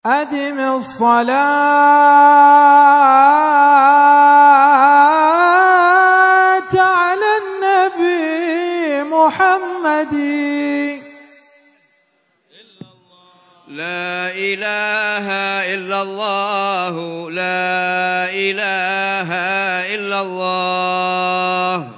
أدم الصلاة على النبي محمد. لا إله إلا الله، لا إله إلا الله.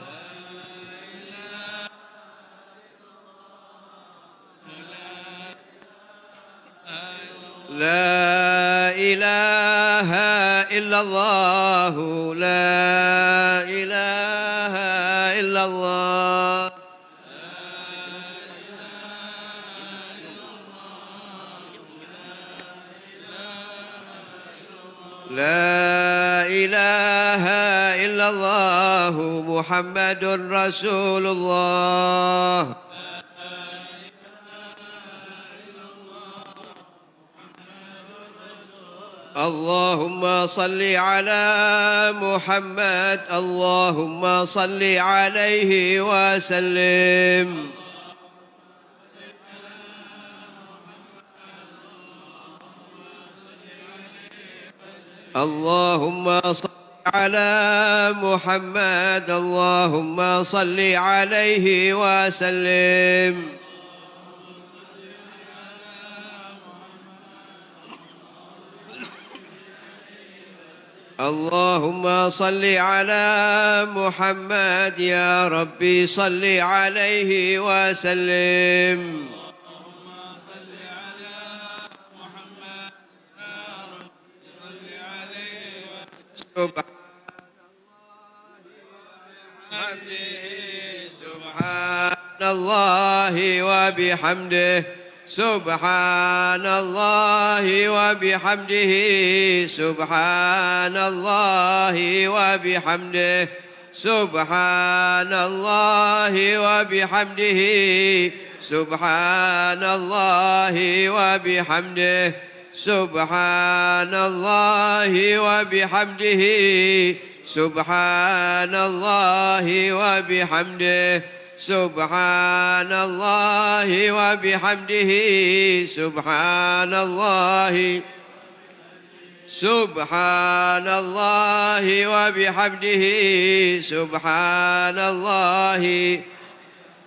لا إله إلا الله، لا إله إلا الله. لا إله إلا الله محمد رسول الله. اللهم صل على محمد، اللهم صل عليه وسلم. اللهم صل على محمد، اللهم صل عليه وسلم. اللهم صل على محمد يا ربي صل عليه وسلم. سبحان الله وبحمده، سبحان الله وبحمده، سبحان الله وبحمده، سبحان الله وبحمده، سبحان الله وبحمده، سبحان الله وبحمده، سبحان الله وبحمده، سبحان الله وبحمده، سبحان الله، سبحان الله وبحمده، سبحان الله.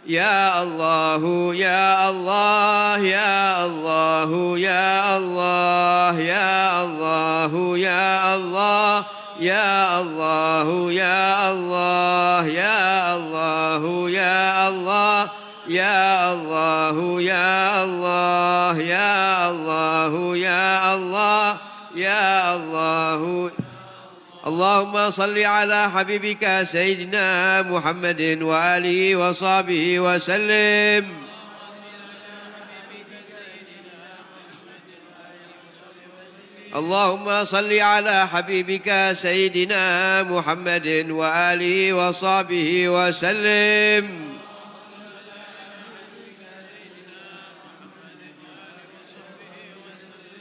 يا الله يا الله يا الله يا الله يا الله يا الله يا الله يا الله يا الله يا الله يا الله يا الله يا الله يا الله يا الله. اللهم صل على حبيبك سيدنا محمد وآله وصحبه وسلم. اللهم صل على حبيبك سيدنا محمد وآله وصحبه وسلم.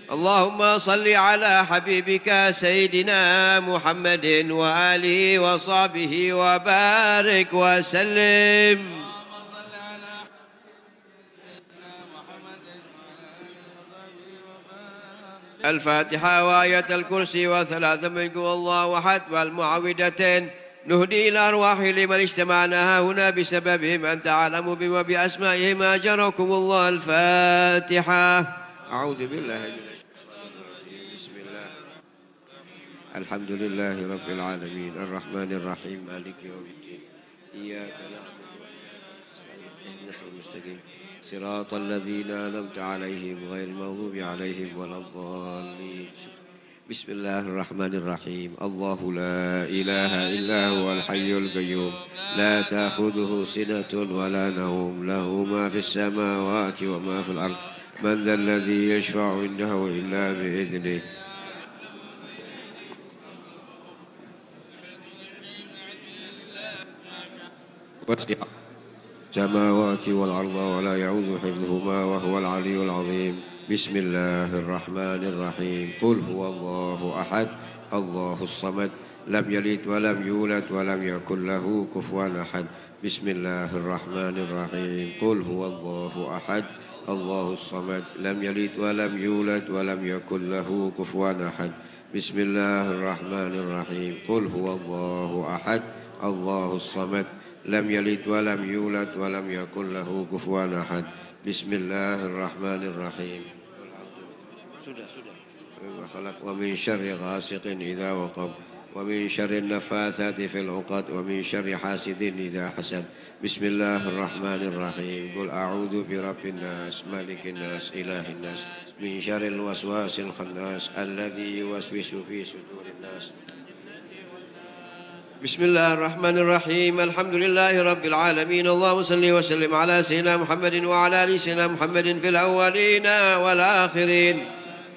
اللهم صل على حبيبك سيدنا محمد وآله وصحبه وبارك وسلم. الفاتحة وآية الكرسي وثلاث من قل الله أحد والمعوذتين نهدي إلى أرواح لمن اجتمعنا هنا بسببهم أن تعلموا بهم وبأسمائهم أجركم الله. الفاتحة. أعوذ بالله من الشيطان الرجيم. بسم الله. الحمد لله رب العالمين الرحمن الرحيم مالك يوم الدين إياك نعبد وإياك نستعين اهدنا الصراط المستقيم صراط الذين أنعمت عليهم غير المغضوب عليهم ولا الضالين. بسم الله الرحمن الرحيم. الله لا إله إلا هو الحي القيوم لا تأخذه سنة ولا نوم له ما في السماوات وما في الأرض من ذا الذي يشفع عنده إلا بإذنه. وسع السماوات والأرض ولا يعوذ حفظهما وهو العلي العظيم. بسم الله الرحمن الرحيم. قل هو الله أحد الله الصمد لم يلد ولم يولد ولم يكن له كفوا أحد. بسم الله الرحمن الرحيم. قل هو الله أحد الله الصمد لم يلد ولم يولد ولم يكن له كفوا أحد بسم الله الرحمن الرحيم قل هو الله أحد الله الصمد لم يلد ولم يولد ولم يكن له كفوا أحد بسم الله الرحمن الرحيم ومن شر غاسق إذا وقب ومن شر النفاثات في العقد ومن شر حاسد إذا حسد بسم الله الرحمن الرحيم قل أعوذ برب الناس ملك الناس إله الناس من شر الوسواس الخناس الذي يوسوس في صدور الناس بسم الله الرحمن الرحيم الحمد لله رب العالمين اللهم صل وسلم على سيدنا محمد وعلى آل سيدنا محمد في الأولين والآخرين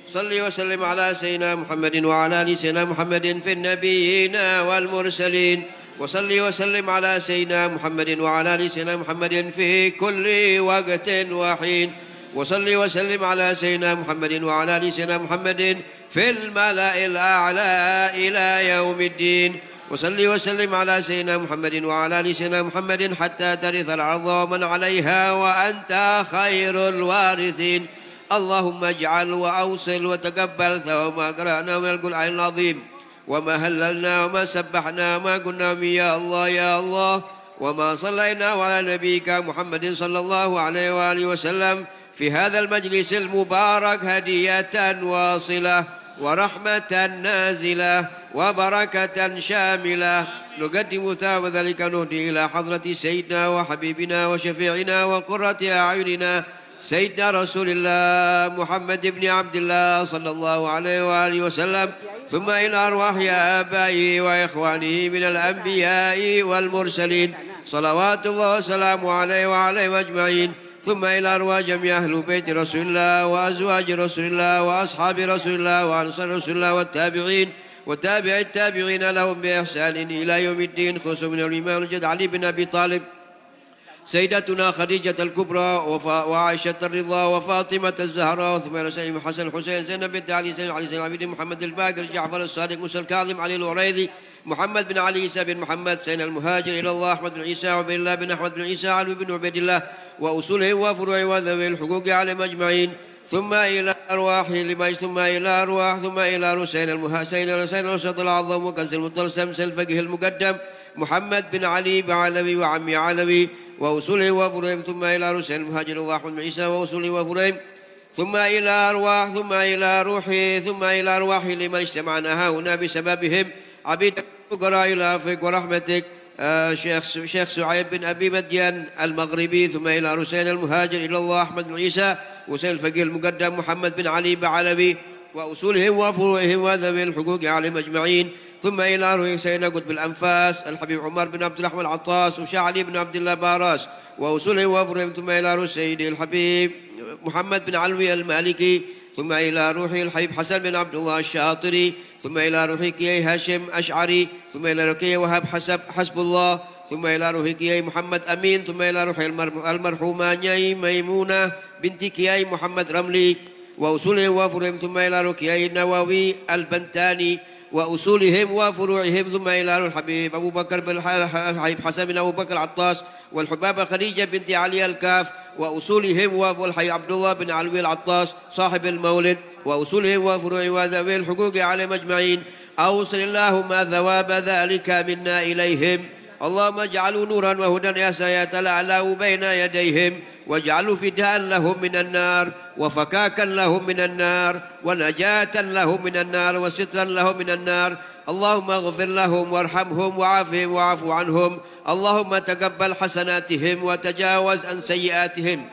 صل وسلم على سيدنا محمد وعلى آل سيدنا محمد في النبيين والمرسلين وصل وسلم على سيدنا محمد وعلى آل سيدنا محمد في كل وقت وحين وصل وسلم على سيدنا محمد وعلى آل سيدنا محمد في الملأ الأعلى إلى يوم الدين وصل وسلم على سيدنا محمد وعلى آل سيدنا محمد حتى ترث الأرض ومن عليها وأنت خير الوارثين اللهم اجعل وأوصل وتقبل ثواب ما قرأنا من القرآن العظيم وما هللنا وما سبحنا وما قلنا يا الله يا الله وما صلينا على نبيك محمد صلى الله عليه وآله وسلم في هذا المجلس المبارك هدية واصلة ورحمة نازلة وبركة شاملة نقدم ثواب ذلك نهدي إلى حضرة سيدنا وحبيبنا وشفيعنا وقرة أعيننا سيدنا رسول الله محمد بن عبد الله صلى الله عليه وآله وسلم ثم إلى أرواح آبائه وإخوانه من الأنبياء والمرسلين صلوات الله وسلامه عليه وعليهم أجمعين ثم إلى أرواح جميع أهل بيت رسول الله وأزواج رسول الله وأصحاب رسول الله وأنصار رسول الله والتابعين وتابع التابعين لهم بإحسان إلى يوم الدين خصوصا من الإمام الجد علي بن أبي طالب سيدتنا خديجة الكبرى وعائشة الرضا وفاطمة الزهراء ثم إلى حسن الحسين زينب بنت علي سيدنا علي سيدنا العبيد محمد الباقر جعفر الصادق موسى الكاظم علي العريضي محمد بن علي عيسى بن محمد سيدنا المهاجر إلى الله أحمد بن عيسى عبد الله بن أحمد بن عيسى علي بن عبيد الله وأصوله وفروعه وذوي الحقوق عليهم أجمعين ثم إلى أرواح ثم إلى سيدنا سيدنا الوسط الأعظم وكنز المطلسم سيد الفقيه المقدم محمد بن علي بعلوي وعمي علوي وأصوله وفروعهم ثم إلى رسل المهاجر الله أحمد بن عيسى وأصوله وفروعهم ثم إلى أرواح ثم إلى روحي ثم إلى أرواح لمن اجتمعنا هنا بسببهم عبيدك فقراء إلى فيك ورحمتك شيخ سعيد بن أبي مديان المغربي ثم إلى رسل المهاجر إلى الله أحمد بن عيسى وسيد الفقيه المقدم محمد بن علي بعلوي وأصولهم وفروعهم وذوي الحقوق عليهم أجمعين ثم إلى روح سيدنا قطب الأنفاس الحبيب عمر بن عبد الرحمن العطاس وشاه علي بن عبد الله باراس وأصوله وفروعهم ثم إلى روح سيدي الحبيب محمد بن علوي المالكي ثم إلى روح الحبيب حسن بن عبد الله الشاطري ثم إلى روح كيي هاشم أشعري ثم إلى روح كيي وهاب حسب الله ثم إلى روح كيي محمد أمين ثم إلى روح المرحومة نياي ميمونة بنت كيي محمد رملي وأصولهم وفروعهم ثم إلى روح كيي النووي البنتاني وأصولهم وفروعهم ثم إلى الحبيب أبو بكر بن الحبيب حسن بن أبو بكر العطاس والحبابة خديجة بنت علي الكاف وأصولهم والحبيب عبد الله بن علوي العطاس صاحب المولد وأصولهم وفروعهم وذوي الحقوق عليهم أجمعين أوصل اللهم ثواب ذلك منا إليهم اللهم اجعلوا نورا وهدى يا سيتلألأ بين يديهم واجعلوا فداء لهم من النار وفكاكا لهم من النار ونجاة لهم من النار وسترا لهم من النار اللهم اغفر لهم وارحمهم وعافهم واعف عنهم اللهم تقبل حسناتهم وتجاوز عن سيئاتهم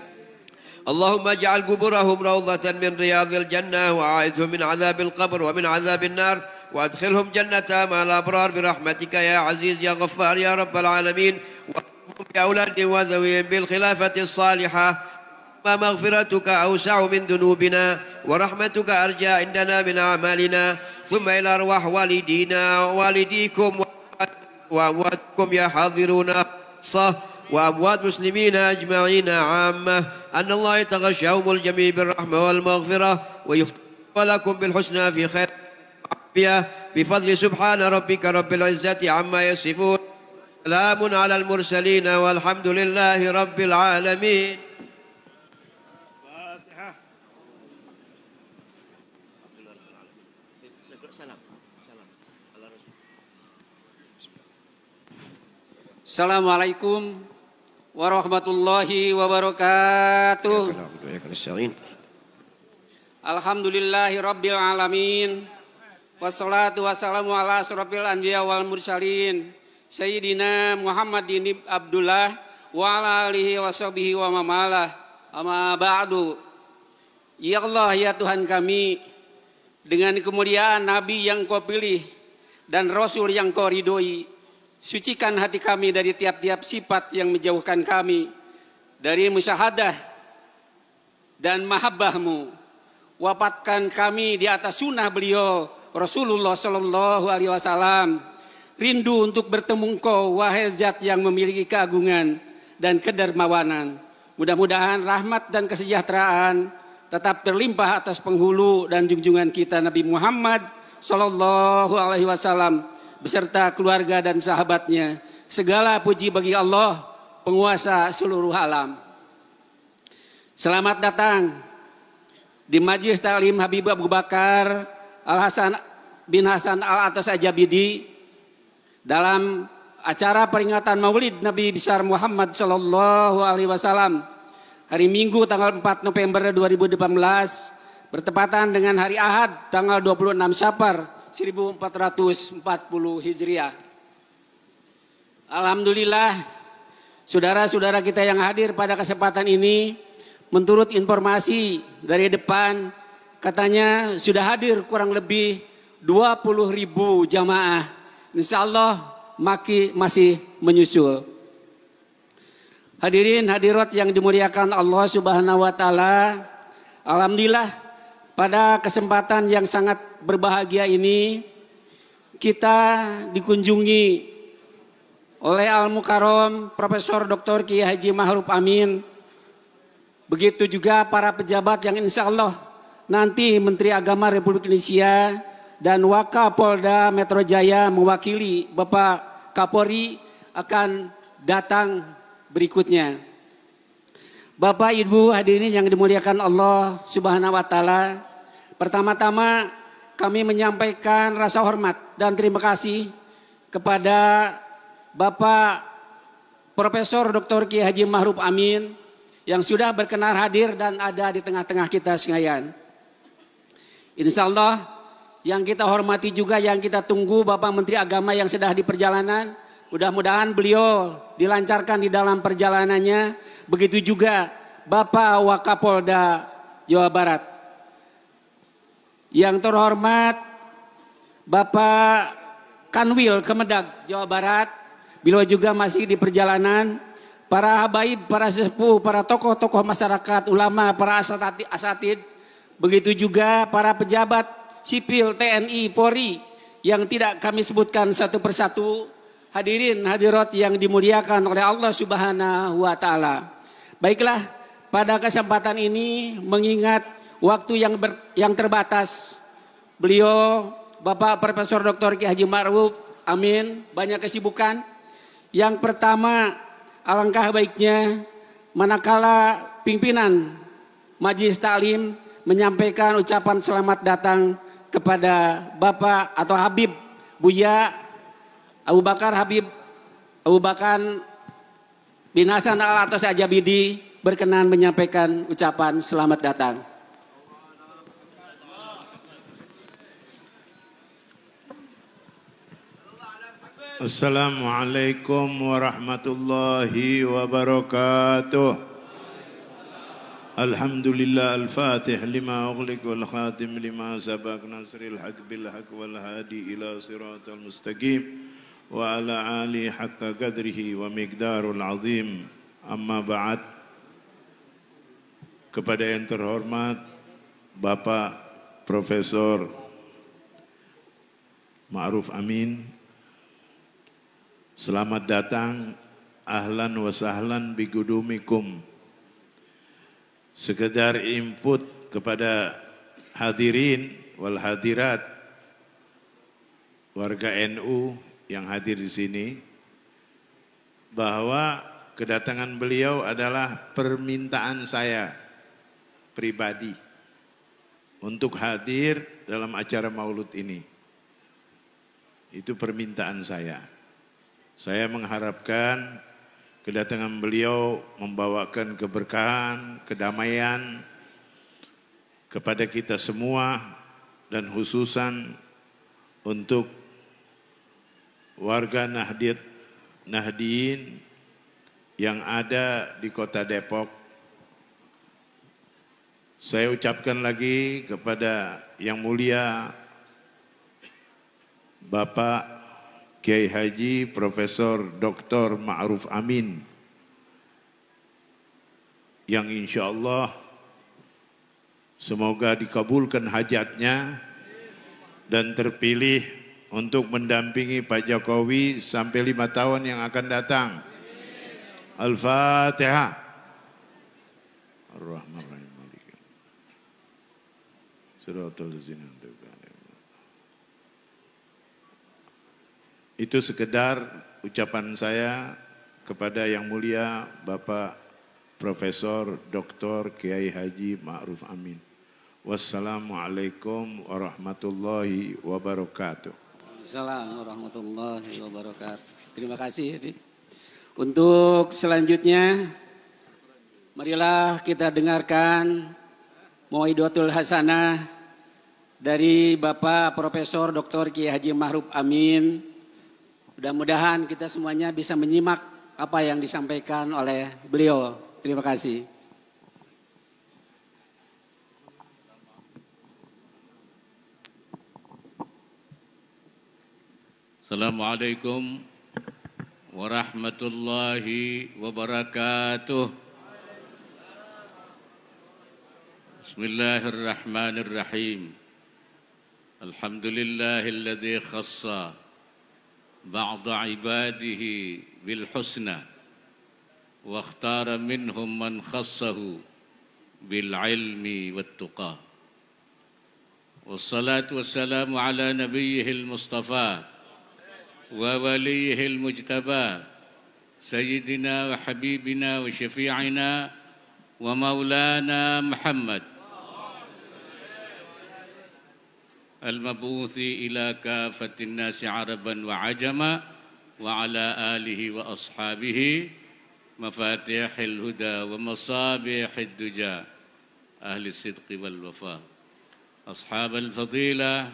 اللهم اجعل قبورهم روضة من رياض الجنة وأعذهم من عذاب القبر ومن عذاب النار وأدخلهم جنة مع الأبرار برحمتك يا عزيز يا غفار يا رب العالمين بأولادهم وذويهم بالخلافة الصالحة مغفرتك أوسع من ذنوبنا ورحمتك أرجى عندنا من أعمالنا ثم إلى أرواح والدينا ووالديكم وأمواتكم يا حاضرون وأموات مسلمين أجمعين عامة أن الله يتغشاهم الجميع بالرحمة والمغفرة ويختم لكم بالحسنى في خير بفضل سبحان ربك رب العزة عما يصفون سلام على المرسلين والحمد لله رب العالمين. Assalamualaikum warahmatullahi wabarakatuh. Alhamdulillahi rabbil alamin. Wassalatu wassalamu ala asrofil anbiya wal mursalin. Sayyidina Muhammadin Abdullah wa ala alihi wa sahbihi wa mamalah. Amma ba'du. Ya Allah ya Tuhan kami, dengan kemuliaan Nabi yang Kau pilih dan Rasul yang Kau ridhoi, sucikan hati kami dari tiap-tiap sifat yang menjauhkan kami dari musyahadah dan mahabbah-Mu. Wafatkan kami di atas sunnah beliau Rasulullah Sallallahu Alaihi Wasallam. Rindu untuk bertemu Engkau, wahai Zat yang memiliki keagungan dan kedermawanan. Mudah-mudahan rahmat dan kesejahteraan tetap terlimpah atas penghulu dan junjungan kita Nabi Muhammad Sallallahu Alaihi Wasallam beserta keluarga dan sahabatnya. Segala puji bagi Allah, penguasa seluruh alam. Selamat datang di Majelis Ta'lim Habib Abu Bakar Al-Hasan bin Hasan Al-Atas Ajabidi dalam acara peringatan Maulid Nabi besar Muhammad Sallallahu Alaihi Wasallam hari Minggu tanggal 4 November 2018 bertepatan dengan hari Ahad tanggal 26 Syafar 1440 Hijriah. Alhamdulillah, saudara-saudara kita yang hadir pada kesempatan ini, menurut informasi dari depan, katanya sudah hadir kurang lebih 20.000 jamaah. Insya Allah masih menyusul. Hadirin hadirat yang dimuliakan Allah Subhanahu wa Ta'ala, alhamdulillah pada kesempatan yang sangat berbahagia ini kita dikunjungi oleh Al-Mukarram Profesor Dr. Kiai Haji Ma'ruf Amin. Begitu juga para pejabat yang insya Allah nanti Menteri Agama Republik Indonesia dan Wakapolda Metro Jaya mewakili Bapak Kapolri akan datang berikutnya. Bapak Ibu hadirin yang dimuliakan Allah Subhanahu wa Ta'ala, pertama-tama kami menyampaikan rasa hormat dan terima kasih kepada Bapak Profesor Dr. Kiai Haji Ma'ruf Amin yang sudah berkenan hadir dan ada di tengah-tengah kita sekalian. Insya Allah yang kita hormati juga yang kita tunggu Bapak Menteri Agama yang sedang di perjalanan, mudah-mudahan beliau dilancarkan di dalam perjalanannya. Begitu juga Bapak Wakapolda Jawa Barat. Yang terhormat Bapak Kanwil Kemedag Jawa Barat, beliau juga masih di perjalanan. Para habaib, para sesepuh, para tokoh-tokoh masyarakat, ulama, para asatid, begitu juga para pejabat sipil TNI, Polri yang tidak kami sebutkan satu persatu. Hadirin hadirat yang dimuliakan oleh Allah Subhanahu wa Ta'ala. Baiklah, pada kesempatan ini mengingat waktu yang terbatas, beliau Bapak Profesor Dr. Kiai Haji Ma'ruf Amin banyak kesibukan. Yang pertama, alangkah baiknya manakala pimpinan Majelis Ta'lim menyampaikan ucapan selamat datang kepada Bapak atau Habib Buya Abu Bakar Habib Abu Bakar bin Hasan Al-Atas Ajabidi berkenan menyampaikan ucapan selamat datang. Assalamualaikum warahmatullahi wabarakatuh. Alhamdulillah al-fatih lima ughliq wal khatim lima sabaq nasril haq bil haq wal hadi ila siratal mustaqim wa ala ali haqqa qadrihi wa miqdarul azim. Amma ba'd. Kepada yang terhormat Bapak Profesor Ma'ruf Amin, selamat datang, ahlan wa sahlan bigudumikum. Sekedar input kepada hadirin wal hadirat warga NU yang hadir di sini, bahwa kedatangan beliau adalah permintaan saya pribadi untuk hadir dalam acara maulud ini. Itu permintaan saya. Saya mengharapkan kedatangan beliau membawakan keberkahan, kedamaian kepada kita semua dan khususan untuk warga Nahdiyin yang ada di Kota Depok. Saya ucapkan lagi kepada Yang Mulia Bapak Kiai Haji Profesor Dr. Ma'ruf Amin yang insya Allah semoga dikabulkan hajatnya dan terpilih untuk mendampingi Pak Jokowi sampai 5 tahun yang akan datang. Al-Fatihah. Ar-Rahman Ar-Rahim. Suratul Zina. Itu sekedar ucapan saya kepada Yang Mulia Bapak Profesor Dr. Kiai Haji Ma'ruf Amin. Wassalamualaikum warahmatullahi wabarakatuh. Assalamualaikum warahmatullahi wabarakatuh. Terima kasih. Untuk selanjutnya, marilah kita dengarkan Mau'idatul Hasanah dari Bapak Profesor Dr. Kiai Haji Ma'ruf Amin. Mudah-mudahan kita semuanya bisa menyimak apa yang disampaikan oleh beliau. Terima kasih. Assalamualaikum warahmatullahi wabarakatuh. Bismillahirrahmanirrahim. Alhamdulillahilladzi khassa بعض عباده بالحسنى واختار منهم من خصه بالعلم والتقى والصلاة والسلام على نبيه المصطفى ووليه المجتبى سيدنا وحبيبنا وشفيعنا ومولانا محمد المبعوث إلى كافة الناس عربا وعجما وعلى آله وأصحابه مفاتيح الهدى ومصابيح الدجى أهل الصدق والوفاء أصحاب الفضيلة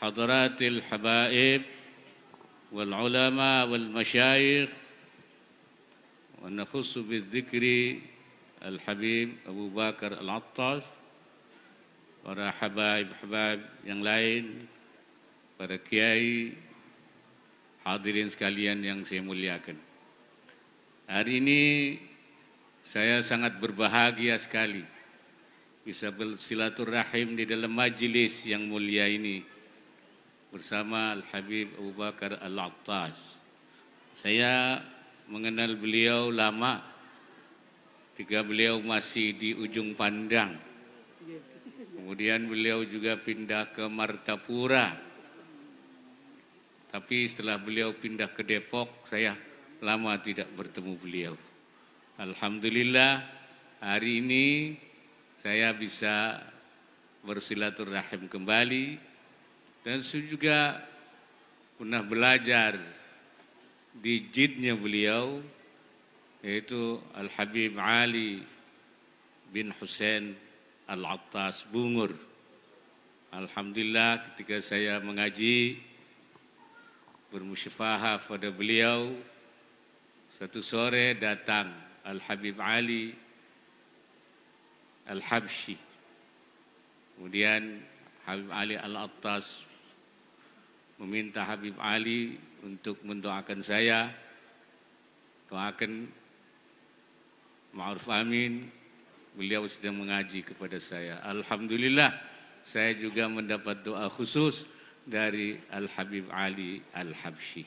حضرات الحبائب والعلماء والمشايخ ونخص بالذكر الحبيب أبو بكر العطاش para habaib-habaib yang lain, para kiai, hadirin sekalian yang saya muliakan. Hari ini saya sangat berbahagia sekali bisa bersilaturahim di dalam majelis yang mulia ini bersama Al-Habib Abu Bakar Al-Attash. Saya mengenal beliau lama ketika beliau masih di ujung pandang. Kemudian beliau juga pindah ke Martapura. Tapi setelah beliau pindah ke Depok, saya lama tidak bertemu beliau. Alhamdulillah hari ini saya bisa bersilaturahim kembali. Dan saya juga pernah belajar di jidnya beliau, yaitu Al-Habib Ali bin Hussein Al-Attash Bungur. Alhamdulillah ketika saya mengaji bermusyafahah pada beliau, satu sore datang Al-Habib Ali Al-Habsyi. Kemudian Habib Ali Al-Attash meminta Habib Ali untuk mendoakan saya, doakan Ma'ruf Amin. Beliau sedang mengaji kepada saya. Alhamdulillah saya juga mendapat doa khusus dari Al-Habib Ali Al-Habsyi.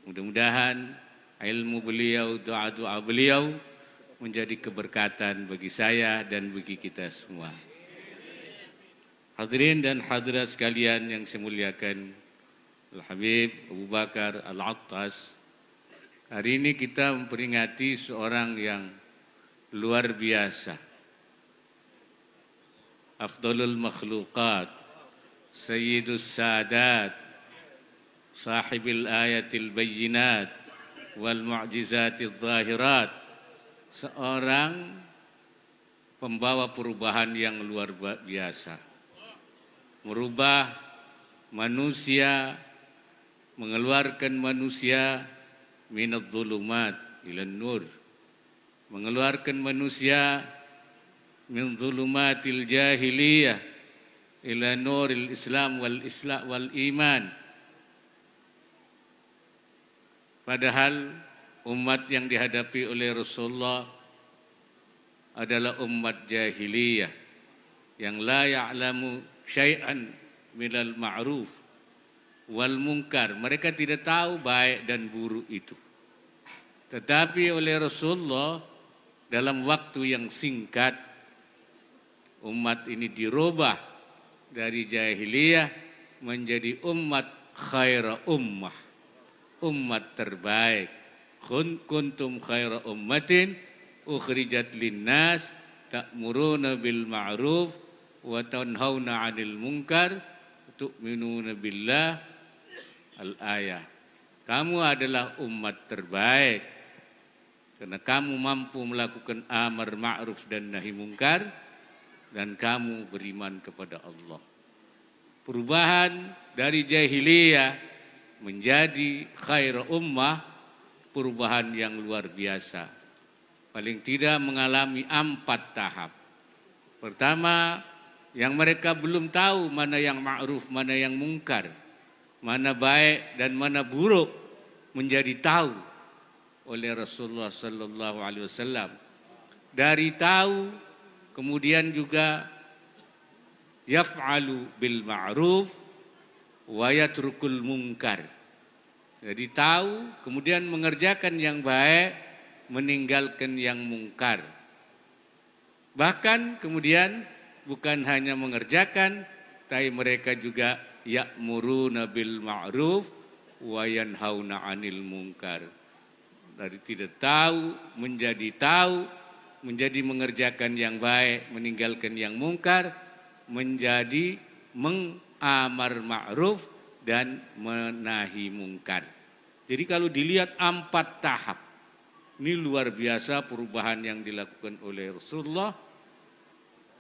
Mudah-mudahan ilmu beliau, doa-doa beliau menjadi keberkatan bagi saya dan bagi kita semua. Hadirin dan hadirat sekalian yang saya muliakan, Al-Habib Abu Bakar Al-Attash. Hari ini kita memperingati seorang yang luar biasa. Afdalul makhluqat, Sayyidus Sadat, sahibil ayatil bayyinat wal mu'jizatil zahirat, seorang pembawa perubahan yang luar biasa, merubah manusia, mengeluarkan manusia minadz zulumat ilan nur, mengeluarkan manusia min zulumatil jahiliyah ila nuril Islam wal iman. Padahal umat yang dihadapi oleh Rasulullah adalah umat jahiliyah yang la ya'lamu syai'an minal ma'ruf wal munkar. Mereka tidak tahu baik dan buruk itu. Tetapi oleh Rasulullah dalam waktu yang singkat umat ini dirubah dari jahiliyah menjadi umat khaira ummah, umat terbaik. Kuntum khaira ummatin ukhrijat linnas ta'muruna bil ma'ruf wa tanhauna 'anil munkar tu'minuna billah. Al-ayah. Kamu adalah umat terbaik karena kamu mampu melakukan amar ma'ruf dan nahi mungkar, dan kamu beriman kepada Allah. Perubahan dari jahiliyah menjadi khair ummah, perubahan yang luar biasa. Paling tidak mengalami 4 tahap. Pertama, yang mereka belum tahu mana yang ma'ruf, mana yang mungkar, mana baik dan mana buruk, menjadi tahu oleh Rasulullah sallallahu alaihi wasallam. Dari tahu kemudian juga yaf'alu bil ma'ruf wa yatrukul munkar. Jadi tahu kemudian mengerjakan yang baik, meninggalkan yang mungkar. Bahkan kemudian bukan hanya mengerjakan, tapi mereka juga ya'muruna bil ma'ruf wa yanhauna 'anil munkar. Dari tidak tahu, menjadi mengerjakan yang baik, meninggalkan yang mungkar, menjadi mengamar ma'ruf dan menahi mungkar. Jadi kalau dilihat 4 tahap, ini luar biasa perubahan yang dilakukan oleh Rasulullah.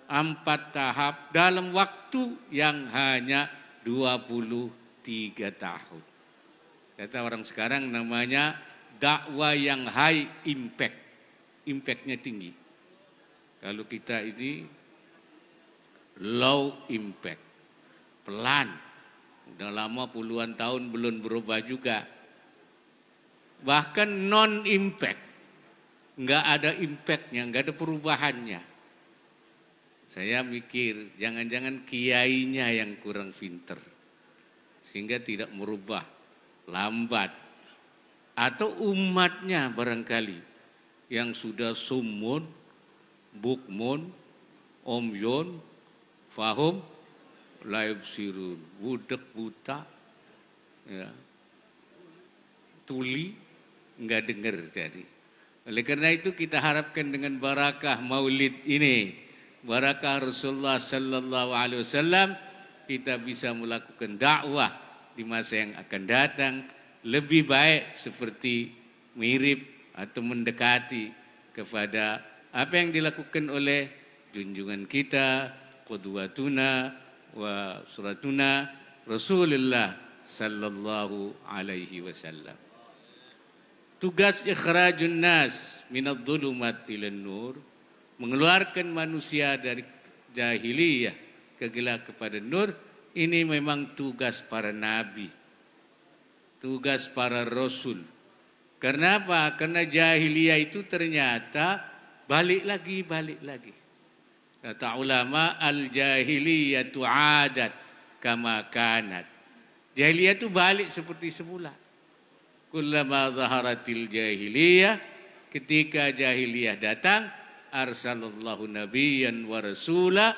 4 tahap dalam waktu yang hanya 23 tahun. Kata orang sekarang namanya dakwah yang high impact. Impactnya tinggi. Kalau kita ini low impact, pelan. Udah lama puluhan tahun belum berubah juga. Bahkan non impact, nggak ada impactnya, nggak ada perubahannya. Saya mikir jangan-jangan kiainya yang kurang pinter sehingga tidak merubah, lambat, atau umatnya barangkali yang sudah summun, bukmun, omyon, fahum, laib sirun, budek buta, ya, tuli, nggak dengar jadi. Oleh karena itu kita harapkan dengan barakah maulid ini, barakah Rasulullah sallallahu alaihi wasallam, kita bisa melakukan dakwah di masa yang akan datang lebih baik, seperti mirip atau mendekati kepada apa yang dilakukan oleh junjungan kita, qudwatuna wa suratuna Rasulullah sallallahu alaihi wasallam. Tugas ikhrajun nas minadz zulumat ilan nur, mengeluarkan manusia dari jahiliyah kepada nur, ini memang tugas para nabi, tugas para rasul. Karena apa? Karena jahiliyah itu ternyata balik lagi. Kata ulama, al-jahiliyatu adat kama kanat. Jahiliyah itu balik seperti semula. Kullama zaharatil jahiliyah, ketika jahiliyah datang, arsalallahu nabiyyan wa rasula,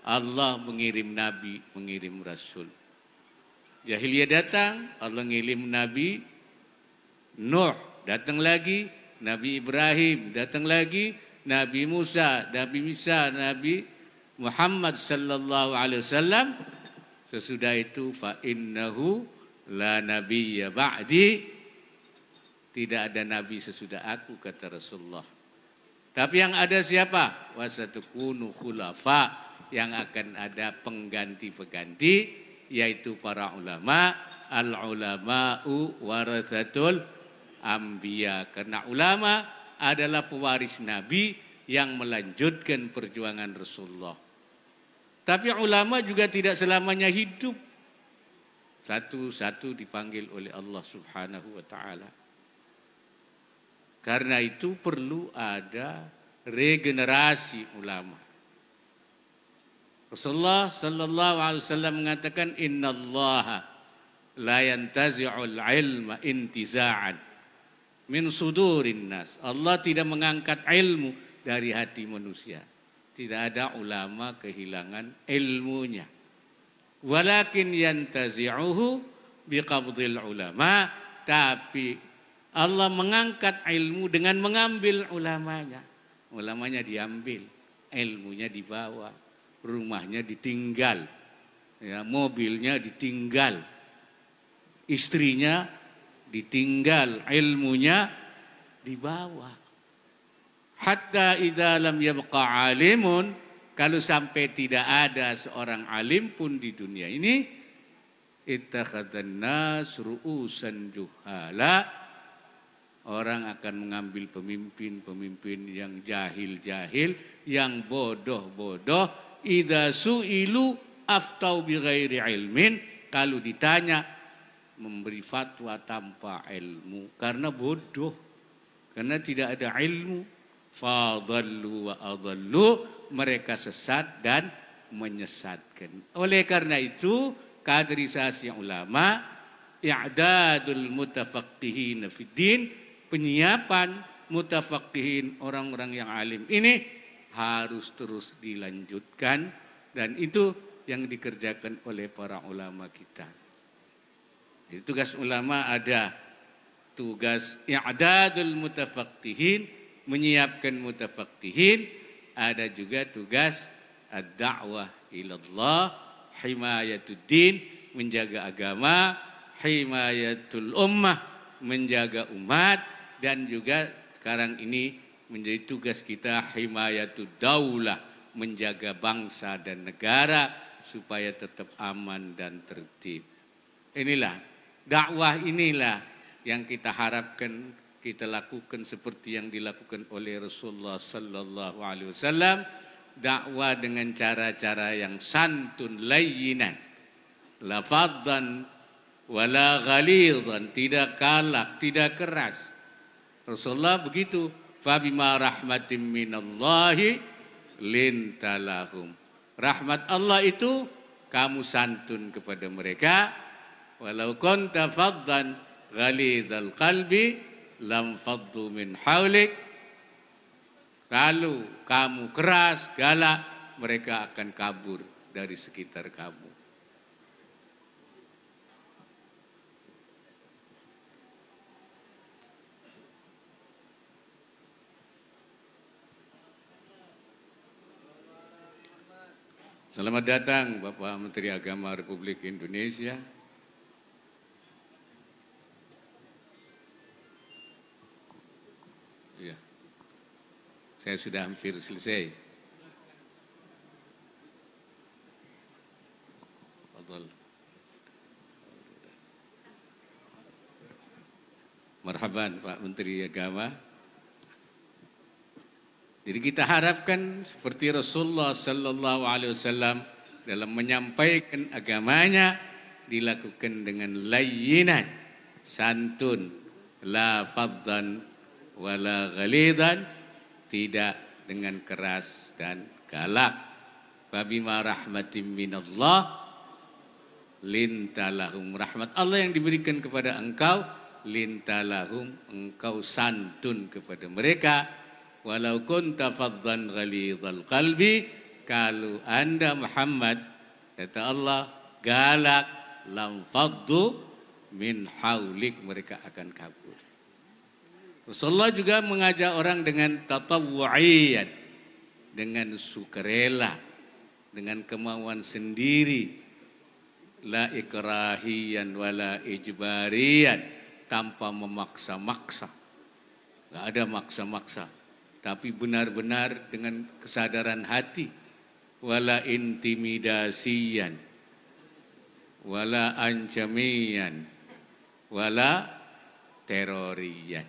Allah mengirim nabi, mengirim rasul. Jahiliyah datang, Allah mengirim nabi Nuh, datang lagi Nabi Ibrahim, datang lagi Nabi Musa, Nabi Muhammad sallallahu alaihi wasallam. Sesudah itu fa innahu la nabiyya ba'di, tidak ada nabi sesudah aku, kata Rasulullah. Tapi yang ada siapa? Wasatukunu khulafa, yang akan ada pengganti-pengganti, yaitu para ulama. Al-ulama'u warathatul anbiya, karena ulama adalah pewaris nabi yang melanjutkan perjuangan Rasulullah. Tapi ulama juga tidak selamanya hidup. Satu-satu dipanggil oleh Allah Subhanahu wa ta'ala. Karena itu perlu ada regenerasi ulama. Rasulullah sallallahu alaihi wasallam mengatakan, innallaha la yantazi'ul ilma intiza'an min sudurin nas. Allah tidak mengangkat ilmu dari hati manusia. Tidak ada ulama kehilangan ilmunya. Walakin yantazi'uhu biqabdil ulama. Tapi Allah mengangkat ilmu dengan mengambil ulamanya. Ulamanya diambil, ilmunya dibawa, rumahnya ditinggal, ya, mobilnya ditinggal, istrinya ditinggal, ilmunya dibawa. Hatta idza lam yabqa alimun, kalau sampai tidak ada seorang alim pun di dunia ini, ittakhadhan nas ru'usan juhala, orang akan mengambil pemimpin-pemimpin yang jahil-jahil, yang bodoh-bodoh. Idza su'ilu aftau bighairi ilmin, kalau ditanya memberi fatwa tanpa ilmu, karena bodoh, karena tidak ada ilmu. Fadallu wa adallu, mereka sesat dan menyesatkan. Oleh karena itu, kaderisasi ulama, i'dadul mutafaqqihin fid din, penyiapan mutafaqqihin, orang-orang yang alim ini harus terus dilanjutkan, dan itu yang dikerjakan oleh para ulama kita. Jadi tugas ulama ada tugas i'dadul mutafaqqihin, menyiapkan mutafaqqihin, ada juga tugas ad-da'wah ilallah, himayatuddin, menjaga agama, himayatul ummah, menjaga umat, dan juga sekarang ini menjadi tugas kita himayatud daulah, menjaga bangsa dan negara supaya tetap aman dan tertib. Inilah dakwah, inilah yang kita harapkan kita lakukan seperti yang dilakukan oleh Rasulullah sallallahu alaihi wasallam, dakwah dengan cara-cara yang santun, layyinan, lafadzan wala ghalidhan, tidak galak, tidak keras. Rasulullah begitu, fabima rahmatin minallahi lintalahum. Rahmat Allah itu kamu santun kepada mereka. Walau kunta faddan ghalidhal qalbi lam faddu min haulik. Kalau kamu keras, galak, mereka akan kabur dari sekitar kamu. Selamat datang Bapak Menteri Agama Republik Indonesia. Ya, saya sudah hampir selesai. Marhaban Pak Menteri Agama. Jadi kita harapkan seperti Rasulullah sallallahu alaihi wasallam dalam menyampaikan agamanya dilakukan dengan layyinan, santun, la fadzan wala ghalidan, tidak dengan keras dan galak. Fabima rahmatin minallah lintalahum, rahmat Allah yang diberikan kepada engkau, lintalahum, engkau santun kepada mereka. Walau kunta faddan ghalidhal qalbi, kalau Anda Muhammad, kata Allah, galak, lam faddu min haulik, mereka akan kabur. Rasulullah juga mengajak orang dengan tatawwu'iyyan, dengan sukarela, dengan kemauan sendiri. la ikrahiyan wala ijbariyan, tanpa memaksa-maksa. Enggak ada maksa-maksa, tapi benar-benar dengan kesadaran hati. Wala intimidasiyan, wala ancamiyan, wala teroriyan.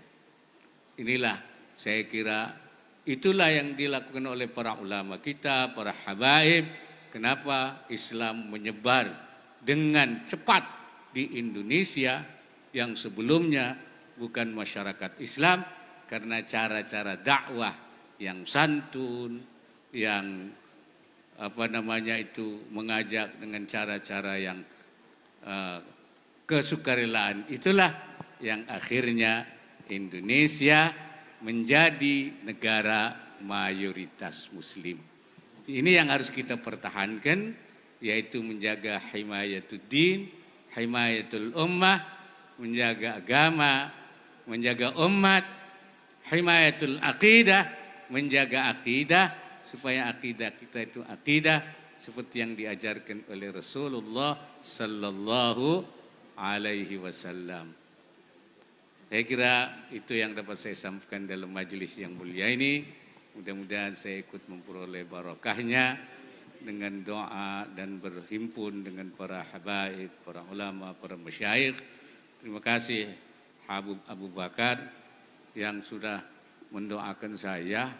Inilah saya kira itulah yang dilakukan oleh para ulama kita, para habaib. Kenapa Islam menyebar dengan cepat di Indonesia yang sebelumnya bukan masyarakat Islam, karena cara-cara dakwah yang santun, yang mengajak dengan cara-cara yang kesukarelaan, itulah yang akhirnya Indonesia menjadi negara mayoritas muslim. Ini yang harus kita pertahankan, yaitu menjaga himayatuddin, himayatul ummah, menjaga agama, menjaga umat, himayatul aqidah, menjaga akidah, supaya akidah kita itu akidah seperti yang diajarkan oleh Rasulullah sallallahu alaihi wasallam. Saya kira itu yang dapat saya sampaikan dalam majelis yang mulia ini. Mudah-mudahan saya ikut memperoleh barakahnya dengan doa dan berhimpun dengan para habaib, para ulama, para masyayikh. Terima kasih Habib Abu Bakar yang sudah mendoakan saya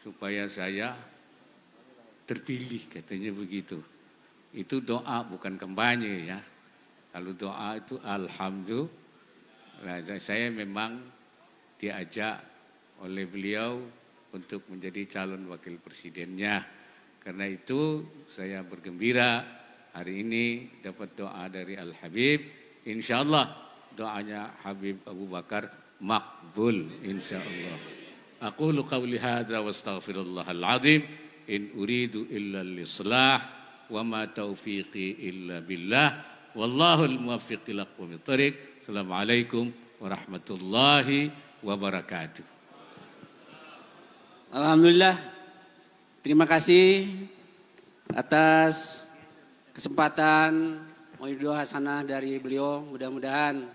supaya saya terpilih, katanya begitu. Itu doa bukan kampanye ya. Kalau doa itu alhamdulillah. Saya memang diajak oleh beliau untuk menjadi calon wakil presidennya. Karena itu saya bergembira hari ini dapat doa dari Al-Habib. InsyaAllah doanya Habib Abu Bakar makbul insyaAllah. Aqulu qawli hadza wa astaghfirullahal azim. In uridu illa al-islah wa ma taufiqi illa billah. Wallahul muwaffiq ila aqwamit thariq. Assalamualaikum warahmatullahi wabarakatuh. Alhamdulillah. Terima kasih atas kesempatan maidul hasanah dari beliau. Mudah-mudahan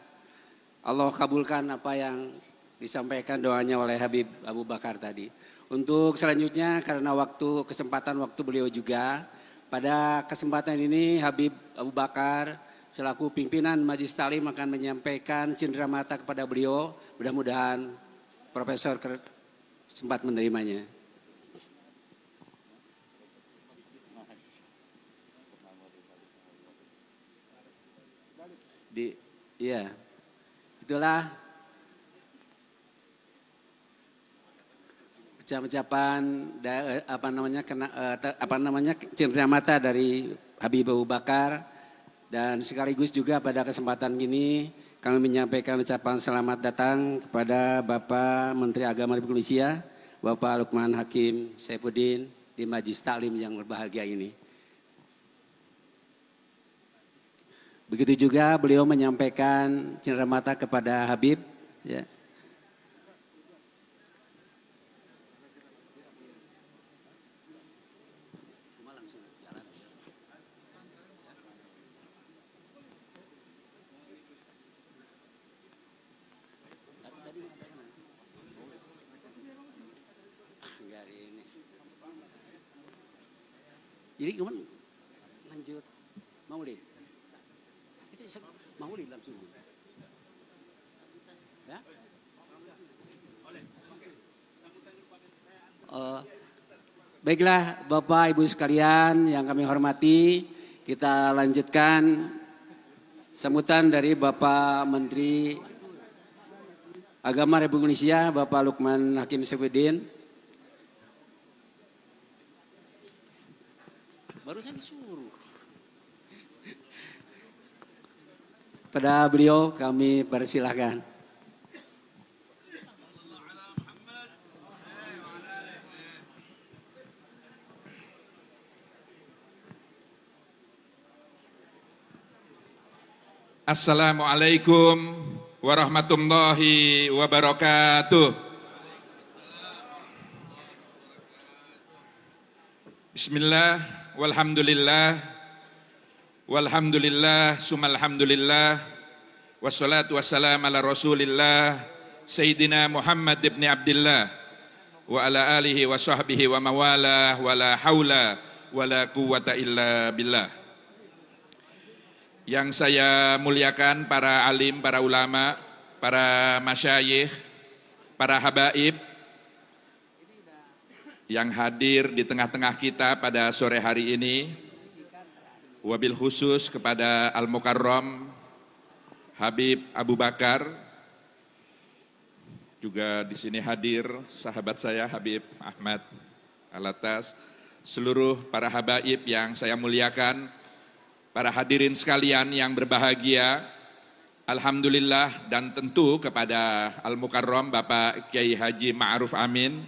Allah kabulkan apa yang disampaikan doanya oleh Habib Abu Bakar tadi. Untuk selanjutnya karena kesempatan waktu beliau juga, pada kesempatan ini Habib Abu Bakar selaku pimpinan Majelis Ta'lim akan menyampaikan cenderamata kepada beliau. Mudah-mudahan Profesor sempat menerimanya. Itulah ucapan cenderamata dari Habib Abu Bakar, dan sekaligus juga pada kesempatan ini kami menyampaikan ucapan selamat datang kepada Bapak Menteri Agama Republik Indonesia, Bapak Lukman Hakim Saifuddin di Majelis Ta'lim yang berbahagia ini. Begitu juga beliau menyampaikan cenderamata kepada Habib, ya. Jadi kemana lanjut maulid? Itu maulid langsung. Ya? Baiklah Bapak Ibu sekalian yang kami hormati, kita lanjutkan sambutan dari Bapak Menteri Agama Republik Indonesia, Bapak Lukman Hakim Saifuddin. Barusan disuruh. Pada beliau kami persilahkan. Assalamualaikum warahmatullahi wabarakatuh. Bismillah, walhamdulillah, Walhamdulillah, sumalhamdulillah, wassalatu wassalam ala rasulillah, Sayyidina Muhammad ibn Abdillah, wa ala alihi wa sahbihi wa mawalah, wa la hawla wa la quwwata illa billah. Yang saya muliakan para alim, para ulama, para masyayikh, para habaib yang hadir di tengah-tengah kita pada sore hari ini, wabil khusus kepada Al-Mukarram Habib Abu Bakar, juga di sini hadir sahabat saya Habib Ahmad Alatas, seluruh para habaib yang saya muliakan, para hadirin sekalian yang berbahagia, alhamdulillah, dan tentu kepada Al-Mukarram Bapak Kiai Haji Ma'ruf Amin.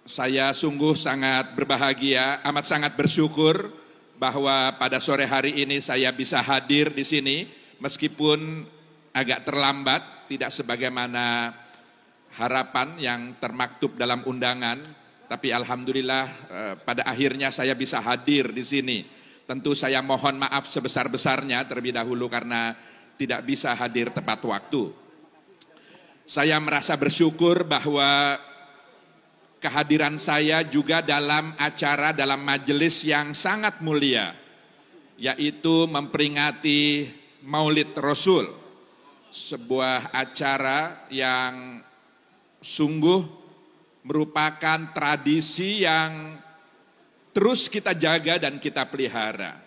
Saya sungguh sangat berbahagia, amat sangat bersyukur bahwa pada sore hari ini saya bisa hadir di sini meskipun agak terlambat, tidak sebagaimana harapan yang termaktub dalam undangan, tapi alhamdulillah pada akhirnya saya bisa hadir di sini. Tentu saya mohon maaf sebesar-besarnya terlebih dahulu karena tidak bisa hadir tepat waktu. Saya merasa bersyukur bahwa kehadiran saya juga dalam acara, dalam majelis yang sangat mulia, yaitu memperingati Maulid Rasul, sebuah acara yang sungguh merupakan tradisi yang terus kita jaga dan kita pelihara.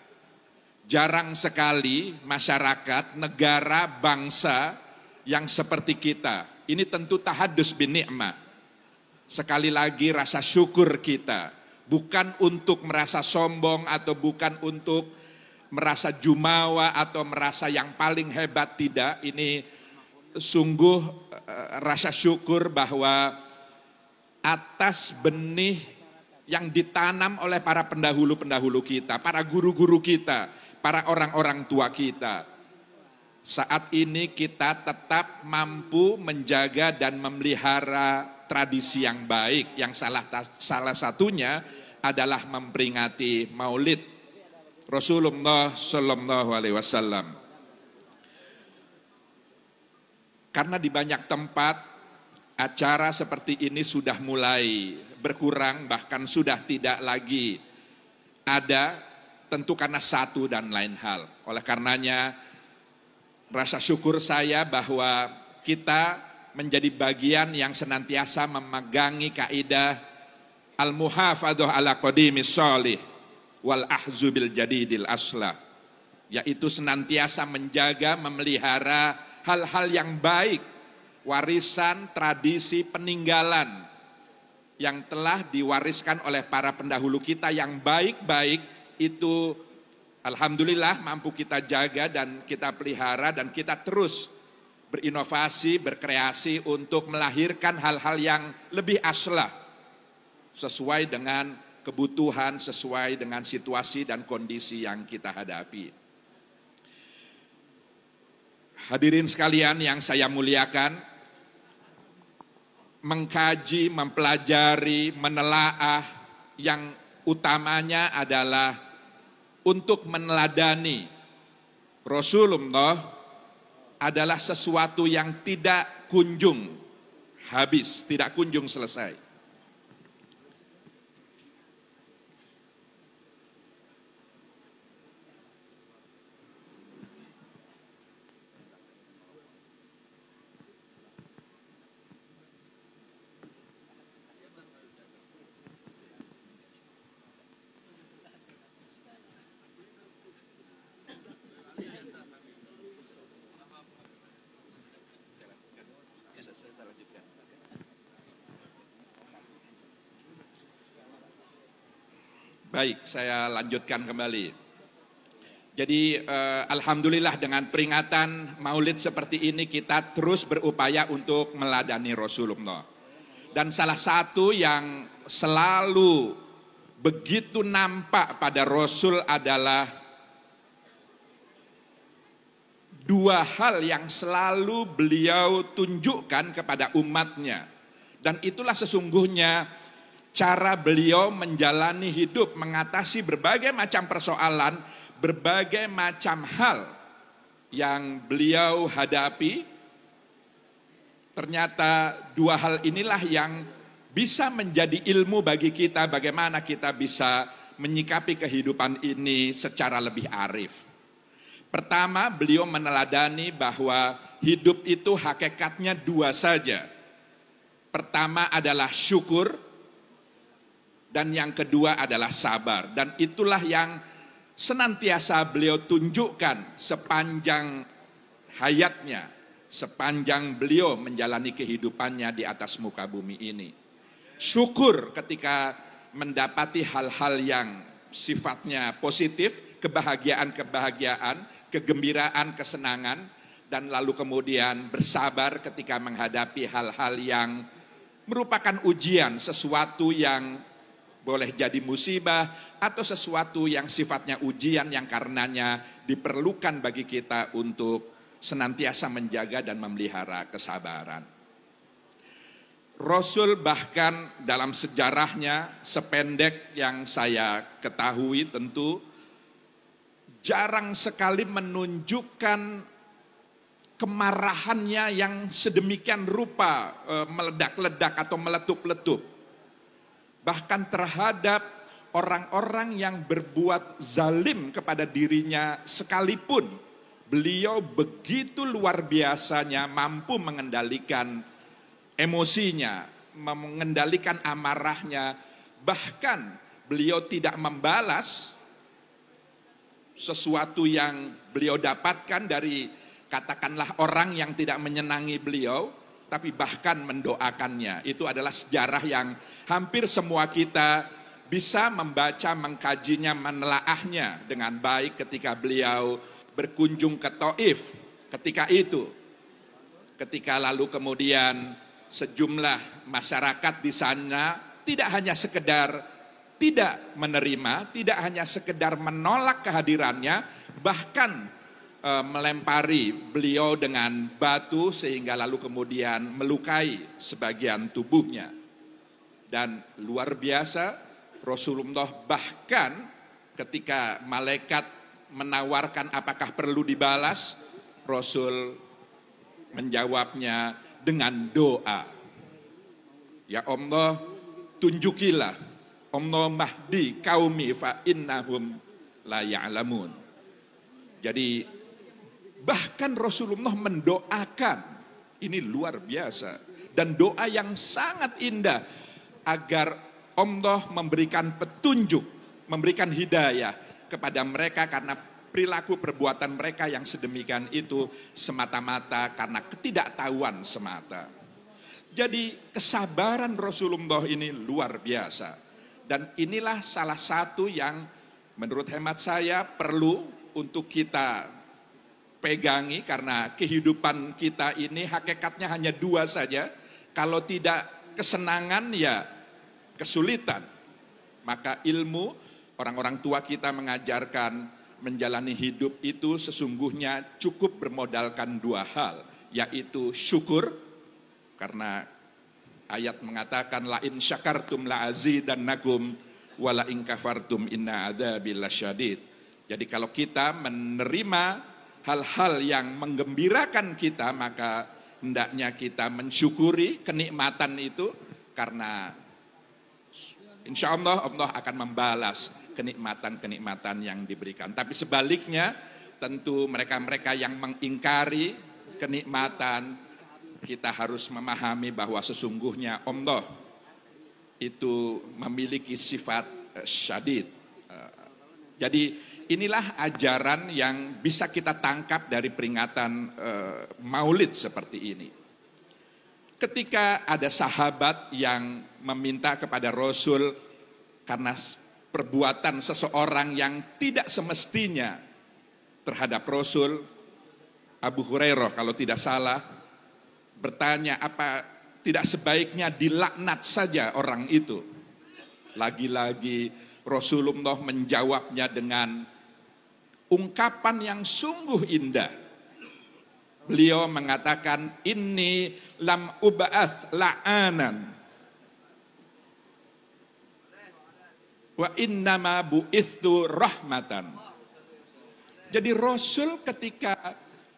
Jarang sekali masyarakat, negara, bangsa yang seperti kita. Ini tentu tahadus bin ni'mah. Sekali lagi rasa syukur kita, bukan untuk merasa sombong atau bukan untuk merasa jumawa atau merasa yang paling hebat, tidak. Ini sungguh rasa syukur bahwa atas benih yang ditanam oleh para pendahulu-pendahulu kita, para guru-guru kita, para orang-orang tua kita, saat ini kita tetap mampu menjaga dan memelihara tradisi yang baik, yang salah satunya adalah memperingati Maulid Rasulullah Sallallahu Alaihi Wasallam. Karena di banyak tempat acara seperti ini sudah mulai berkurang, bahkan sudah tidak lagi ada, tentu karena satu dan lain hal. Oleh karenanya rasa syukur saya bahwa kita menjadi bagian yang senantiasa memegangi kaidah al-muhafadzah ala qadimis sholih wal ahzubil jadidil aslah, yaitu senantiasa menjaga, memelihara hal-hal yang baik, warisan, tradisi, peninggalan yang telah diwariskan oleh para pendahulu kita yang baik-baik itu alhamdulillah mampu kita jaga dan kita pelihara, dan kita terus berinovasi, berkreasi untuk melahirkan hal-hal yang lebih aslah sesuai dengan kebutuhan, sesuai dengan situasi dan kondisi yang kita hadapi. Hadirin sekalian yang saya muliakan, mengkaji, mempelajari, menelaah yang utamanya adalah untuk meneladani Rasulullah adalah sesuatu yang tidak kunjung habis, tidak kunjung selesai. Baik, saya lanjutkan kembali. Jadi alhamdulillah dengan peringatan Maulid seperti ini kita terus berupaya untuk meladani Rasulullah. Dan salah satu yang selalu begitu nampak pada Rasul adalah dua hal yang selalu beliau tunjukkan kepada umatnya. Dan itulah sesungguhnya cara beliau menjalani hidup, mengatasi berbagai macam persoalan, berbagai macam hal yang beliau hadapi. Ternyata dua hal inilah yang bisa menjadi ilmu bagi kita, bagaimana kita bisa menyikapi kehidupan ini secara lebih arif. Pertama, beliau meneladani bahwa hidup itu hakikatnya dua saja. Pertama adalah syukur, dan yang kedua adalah sabar. Dan itulah yang senantiasa beliau tunjukkan sepanjang hayatnya, sepanjang beliau menjalani kehidupannya di atas muka bumi ini. Syukur ketika mendapati hal-hal yang sifatnya positif, kebahagiaan-kebahagiaan, kegembiraan, kesenangan, dan lalu kemudian bersabar ketika menghadapi hal-hal yang merupakan ujian, sesuatu yang boleh jadi musibah atau sesuatu yang sifatnya ujian yang karenanya diperlukan bagi kita untuk senantiasa menjaga dan memelihara kesabaran. Rasul bahkan dalam sejarahnya, sependek yang saya ketahui tentu, jarang sekali menunjukkan kemarahannya yang sedemikian rupa meledak-ledak atau meletup-letup. Bahkan terhadap orang-orang yang berbuat zalim kepada dirinya sekalipun, beliau begitu luar biasanya mampu mengendalikan emosinya, mengendalikan amarahnya. Bahkan beliau tidak membalas sesuatu yang beliau dapatkan dari katakanlah orang yang tidak menyenangi beliau, tapi bahkan mendoakannya. Itu adalah sejarah yang hampir semua kita bisa membaca, mengkajinya, menelaahnya dengan baik ketika beliau berkunjung ke Taif ketika itu. Ketika lalu kemudian sejumlah masyarakat di sana tidak hanya sekedar tidak menerima, tidak hanya sekedar menolak kehadirannya, bahkan melempari beliau dengan batu sehingga lalu kemudian melukai sebagian tubuhnya. Dan luar biasa, Rasulullah bahkan ketika malaikat menawarkan apakah perlu dibalas, Rasul menjawabnya dengan doa. Ya Allah, tunjukilah Allah mahdi qaumi fa innahum la ya'lamun. Jadi bahkan Rasulullah mendoakan, ini luar biasa, dan doa yang sangat indah agar Allah memberikan petunjuk, memberikan hidayah kepada mereka karena perilaku perbuatan mereka yang sedemikian itu semata-mata karena ketidaktahuan semata. Jadi kesabaran Rasulullah ini luar biasa. Dan inilah salah satu yang menurut hemat saya perlu untuk kita pegangi karena kehidupan kita ini hakikatnya hanya dua saja. Kalau tidak kesenangan ya kesulitan. Maka ilmu orang-orang tua kita mengajarkan menjalani hidup itu sesungguhnya cukup bermodalkan dua hal. Yaitu syukur karena ayat mengatakan la in syakartum la azidannakum wa la in kafartum inna adzabi lasyadid. Jadi kalau kita menerima hal-hal yang menggembirakan kita maka hendaknya kita mensyukuri kenikmatan itu karena insya Allah Allah akan membalas kenikmatan-kenikmatan yang diberikan. Tapi sebaliknya tentu mereka-mereka yang mengingkari kenikmatan, kita harus memahami bahwa sesungguhnya Allah itu memiliki sifat syadid. Jadi inilah ajaran yang bisa kita tangkap dari peringatan Maulid seperti ini. Ketika ada sahabat yang meminta kepada Rasul karena perbuatan seseorang yang tidak semestinya terhadap Rasul, Abu Hurairah kalau tidak salah, bertanya apa tidak sebaiknya dilaknat saja orang itu. Lagi-lagi Rasulullah menjawabnya dengan ungkapan yang sungguh indah. Beliau mengatakan inni lam uba'ats la'anan. Wa innama bu'ithu rahmatan. Jadi Rasul ketika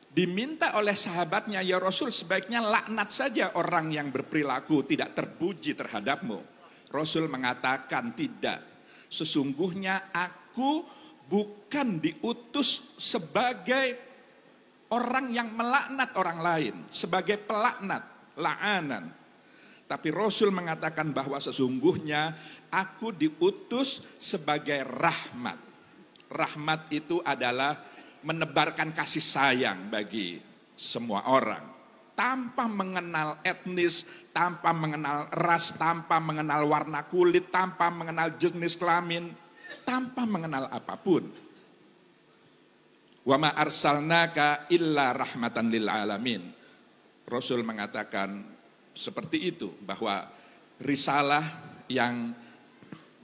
diminta oleh sahabatnya, ya Rasul sebaiknya laknat saja orang yang berperilaku tidak terpuji terhadapmu. Rasul mengatakan tidak. Sesungguhnya aku bukan diutus sebagai orang yang melaknat orang lain, sebagai pelaknat, la'anan. Tapi Rasul mengatakan bahwa sesungguhnya aku diutus sebagai rahmat. Rahmat itu adalah menebarkan kasih sayang bagi semua orang. Tanpa mengenal etnis, tanpa mengenal ras, tanpa mengenal warna kulit, tanpa mengenal jenis kelamin, tanpa mengenal apapun. Wa ma arsalnaka illa rahmatan lil alamin. Rasul mengatakan seperti itu, bahwa risalah yang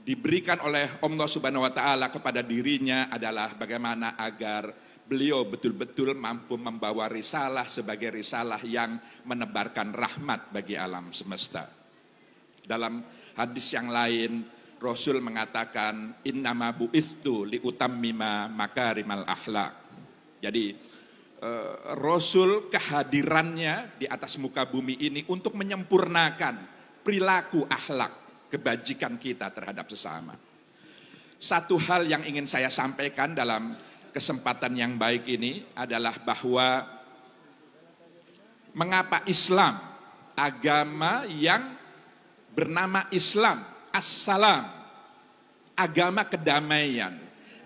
diberikan oleh Allah Subhanahu wa taala kepada dirinya adalah bagaimana agar beliau betul-betul mampu membawa risalah sebagai risalah yang menebarkan rahmat bagi alam semesta. Dalam hadis yang lain Rasul mengatakan innama bu'ithu liutammima makarimal akhlak. Jadi Rasul kehadirannya di atas muka bumi ini untuk menyempurnakan perilaku akhlak kebajikan kita terhadap sesama. Satu hal yang ingin saya sampaikan dalam kesempatan yang baik ini adalah bahwa mengapa Islam, agama yang bernama Islam, Assalam, agama kedamaian,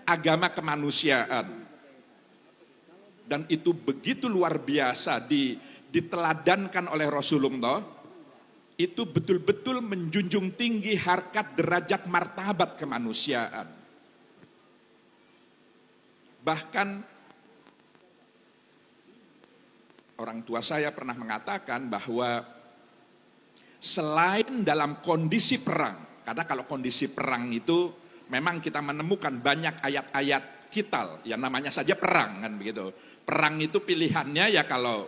agama kemanusiaan. Dan itu begitu luar biasa diteladankan oleh Rasulullah, itu betul-betul menjunjung tinggi harkat derajat martabat kemanusiaan. Bahkan orang tua saya pernah mengatakan bahwa selain dalam kondisi perang, karena kalau kondisi perang itu memang kita menemukan banyak ayat-ayat kital, yang namanya saja perang kan begitu. Perang itu pilihannya ya kalau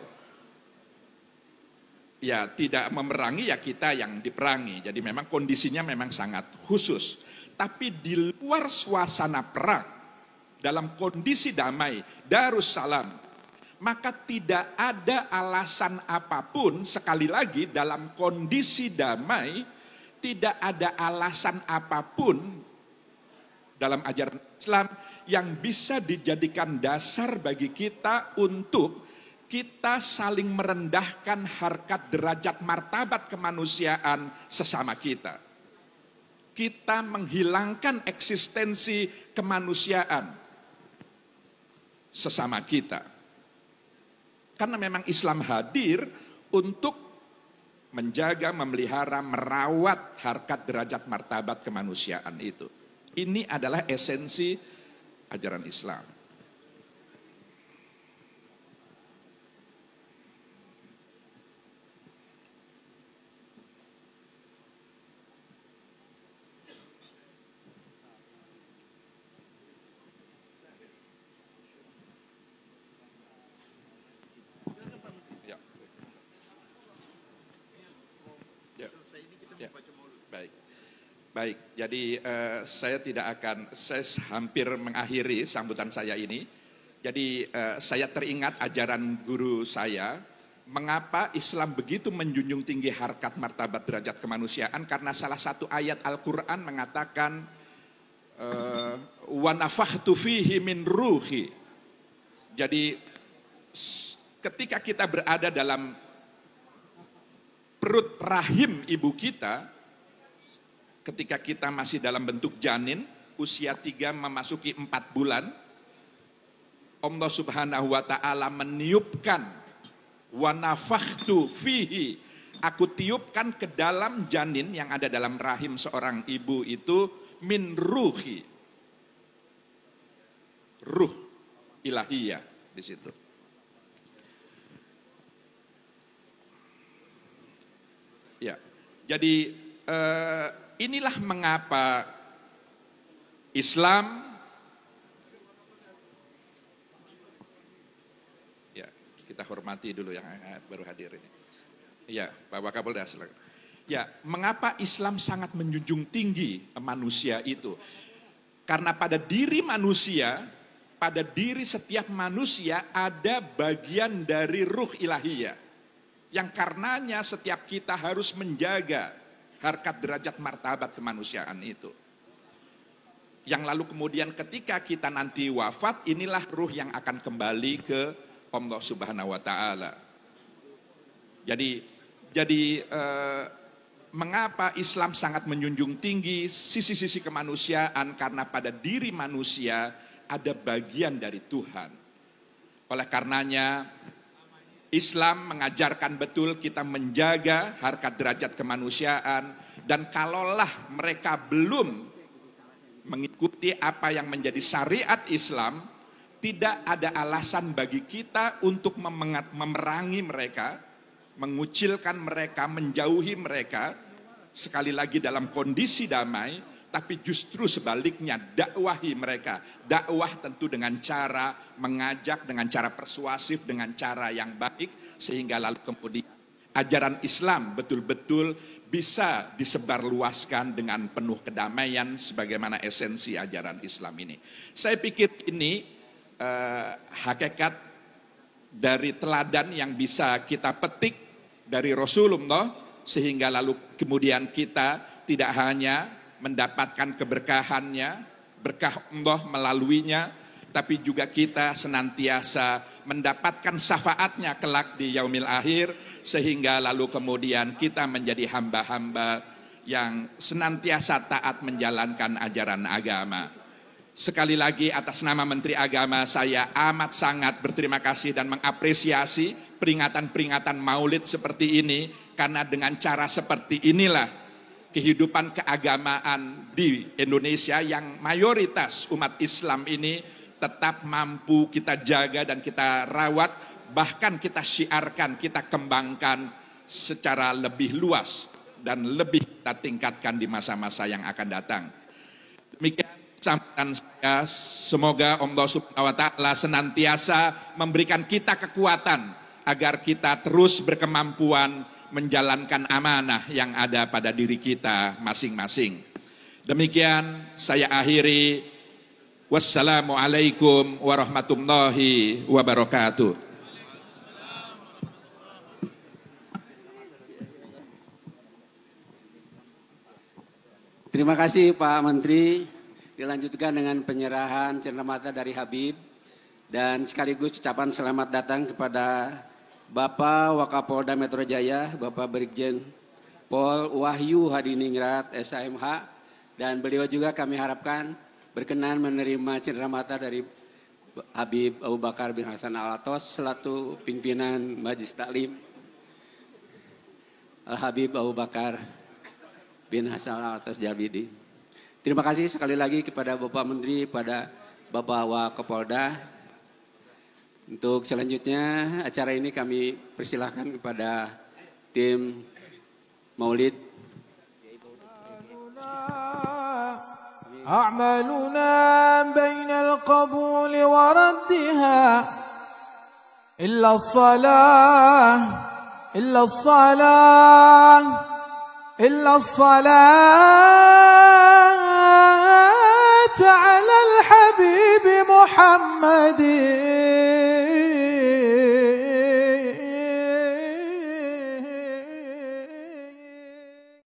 ya tidak memerangi ya kita yang diperangi. Jadi memang kondisinya memang sangat khusus. Tapi di luar suasana perang, dalam kondisi damai, Darussalam, maka tidak ada alasan apapun, sekali lagi dalam kondisi damai, tidak ada alasan apapun dalam ajaran Islam yang bisa dijadikan dasar bagi kita untuk kita saling merendahkan harkat derajat martabat kemanusiaan sesama kita. Kita menghilangkan eksistensi kemanusiaan sesama kita. Karena memang Islam hadir untuk menjaga, memelihara, merawat harkat derajat martabat kemanusiaan itu. Ini adalah esensi ajaran Islam. Ya. Ya. Ya. Baik. Baik, jadi saya hampir mengakhiri sambutan saya ini. Jadi saya teringat ajaran guru saya, mengapa Islam begitu menjunjung tinggi harkat martabat derajat kemanusiaan, karena salah satu ayat Al-Quran mengatakan, wa nafakhtu fihi min ruhi. Jadi ketika kita berada dalam perut rahim ibu kita, ketika kita masih dalam bentuk janin, usia 3 memasuki 4 bulan, Allah Subhanahu wa ta'ala meniupkan, wa nafakhtu fihi, aku tiupkan ke dalam janin yang ada dalam rahim seorang ibu itu, min ruhi, ruh ilahiyah di situ. Ya, jadi inilah mengapa Islam, ya kita hormati dulu yang baru hadir ini. Ya, Pak Wakapolda silakan. Ya, mengapa Islam sangat menjunjung tinggi manusia itu? Karena pada diri manusia, pada diri setiap manusia ada bagian dari ruh ilahiyah. Yang karenanya setiap kita harus menjaga harkat derajat martabat kemanusiaan itu. Yang lalu kemudian ketika kita nanti wafat, inilah ruh yang akan kembali ke Allah Subhanahu wa Ta'ala. Jadi mengapa Islam sangat menjunjung tinggi sisi-sisi kemanusiaan? Karena pada diri manusia ada bagian dari Tuhan. Oleh karenanya Islam mengajarkan betul kita menjaga harkat derajat kemanusiaan, dan kalaulah mereka belum mengikuti apa yang menjadi syariat Islam, tidak ada alasan bagi kita untuk memerangi mereka, mengucilkan mereka, menjauhi mereka, sekali lagi dalam kondisi damai, tapi justru sebaliknya dakwahi mereka. Dakwah tentu dengan cara mengajak, dengan cara persuasif, dengan cara yang baik, sehingga lalu kemudian ajaran Islam betul-betul bisa disebarluaskan dengan penuh kedamaian sebagaimana esensi ajaran Islam ini. Saya pikir ini hakikat dari teladan yang bisa kita petik dari Rasulullah, sehingga lalu kemudian kita tidak hanya mendapatkan keberkahannya, berkah Allah melaluinya, tapi juga kita senantiasa mendapatkan syafaatnya kelak di yaumil akhir, sehingga lalu kemudian kita menjadi hamba-hamba yang senantiasa taat menjalankan ajaran agama. Sekali lagi atas nama Menteri Agama saya amat sangat berterima kasih dan mengapresiasi peringatan-peringatan Maulid seperti ini, karena dengan cara seperti inilah kehidupan keagamaan di Indonesia yang mayoritas umat Islam ini tetap mampu kita jaga dan kita rawat, bahkan kita syiarkan, kita kembangkan secara lebih luas dan lebih kita tingkatkan di masa-masa yang akan datang. Demikian sambutan saya, semoga Allah Subhanahu wa Ta'ala senantiasa memberikan kita kekuatan agar kita terus berkemampuan menjalankan amanah yang ada pada diri kita masing-masing. Demikian saya akhiri. Wassalamualaikum warahmatullahi wabarakatuh. Terima kasih Pak Menteri. Dilanjutkan dengan penyerahan cenderamata dari Habib, dan sekaligus ucapan selamat datang kepada Bapak Wakapolda Metro Jaya, Bapak Brigjen Pol Wahyu Hadiningrat SHMH, dan beliau juga kami harapkan berkenan menerima cenderamata dari Habib Abu Bakar bin Hasan Al-Atos selaku pimpinan Majelis Taklim Al-Habib Abu Bakar bin Hasan Al-Atos Jabidi. Terima kasih sekali lagi kepada Bapak Menteri, pada Bapak Wakapolda. Untuk selanjutnya acara ini kami persilahkan kepada tim Maulid. أعمالنا بين القبول وردها إلا الصلاة إلا الصلاة إلا الصلاة